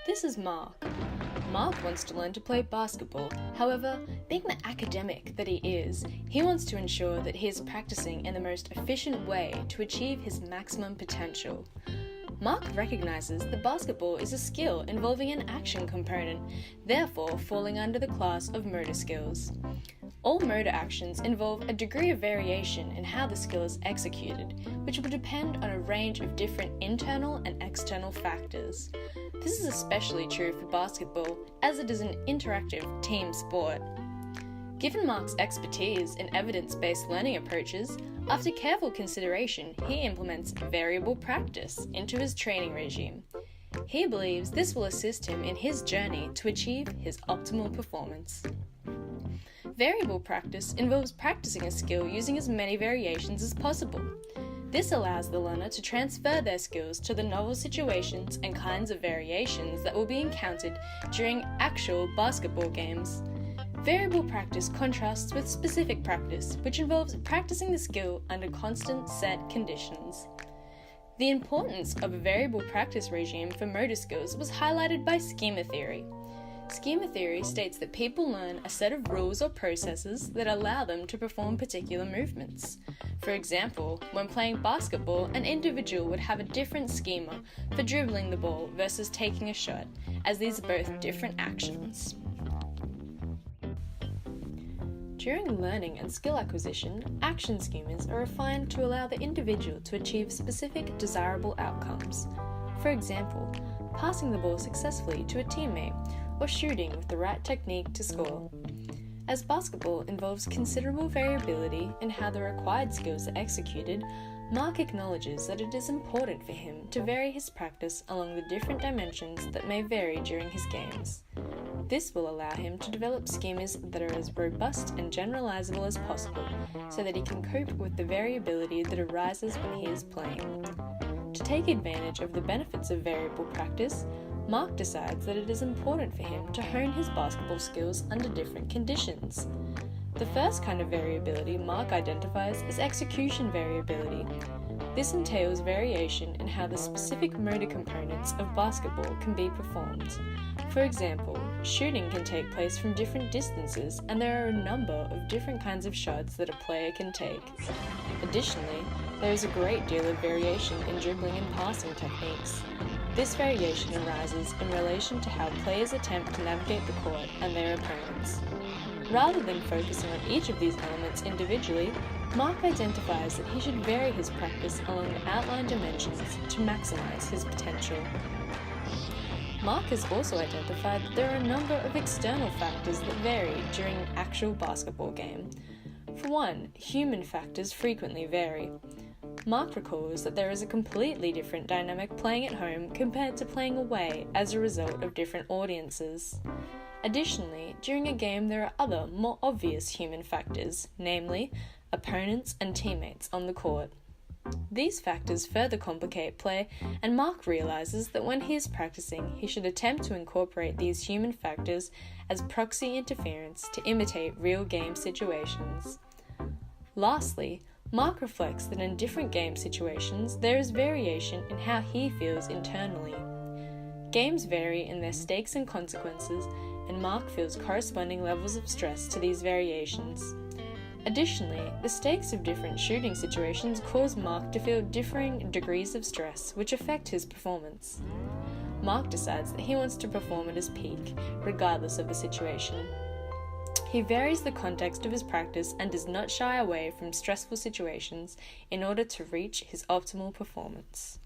This is Mark. Mark wants to learn to play basketball. However, being the academic that he is, he wants to ensure that he is practicing in the most efficient way to achieve his maximum potential. Mark recognizes that basketball is a skill involving an action component, therefore falling under the class of motor skills. All motor actions involve a degree of variation in how the skill is executed, which will depend on a range of different internal and external factors. This is especially true for basketball, as it is an interactive team sport. Given Mark's expertise in evidence-based learning approaches, after careful consideration, he implements variable practice into his training regime. He believes this will assist him in his journey to achieve his optimal performance. Variable practice involves practicing a skill using as many variations as possible. This allows the learner to transfer their skills to the novel situations and kinds of variations that will be encountered during actual basketball games. Variable practice contrasts with specific practice, which involves practicing the skill under constant set conditions. The importance of a variable practice regime for motor skills was highlighted by SCHEMA theory. SCHEMA theory states that people learn a set of rules or processes that allow them to perform particular movements. For example, when playing basketball, an individual would have a different schema for dribbling the ball versus taking a shot, as these are both different actions. During learning and skill acquisition, action schemas are refined to allow the individual to achieve specific desirable outcomes. For example, passing the ball successfully to a teammate or shooting with the right technique to score. As basketball involves considerable variability in how the required skills are executed, Mark acknowledges that it is important for him to vary his practice along the different dimensions that may vary during his games. This will allow him to develop schemas that are as robust and generalizable as possible, so that he can cope with the variability that arises when he is playing. To take advantage of the benefits of variable practice, Mark decides that it is important for him to hone his basketball skills under different conditions. The first kind of variability Mark identifies is execution variability. This entails variation in how the specific motor components of basketball can be performed. For example, shooting can take place from different distances, and there are a number of different kinds of shots that a player can take. Additionally, there is a great deal of variation in dribbling and passing techniques. This variation arises in relation to how players attempt to navigate the court and their opponents. Rather than focusing on each of these elements individually, Mark identifies that he should vary his practice along the outlined dimensions to maximize his potential. Mark has also identified that there are a number of external factors that vary during an actual basketball game. For one, human factors frequently vary. Mark recalls that there is a completely different dynamic playing at home compared to playing away as a result of different audiences. Additionally, during a game there are other, more obvious human factors, namely, opponents and teammates on the court. These factors further complicate play, and Mark realizes that when he is practicing, he should attempt to incorporate these human factors as proxy interference to imitate real game situations. Lastly, Mark reflects that in different game situations, there is variation in how he feels internally. Games vary in their stakes and consequences, and Mark feels corresponding levels of stress to these variations. Additionally, the stakes of different shooting situations cause Mark to feel differing degrees of stress, which affect his performance. Mark decides that he wants to perform at his peak, regardless of the situation. He varies the context of his practice and does not shy away from stressful situations in order to reach his optimal performance.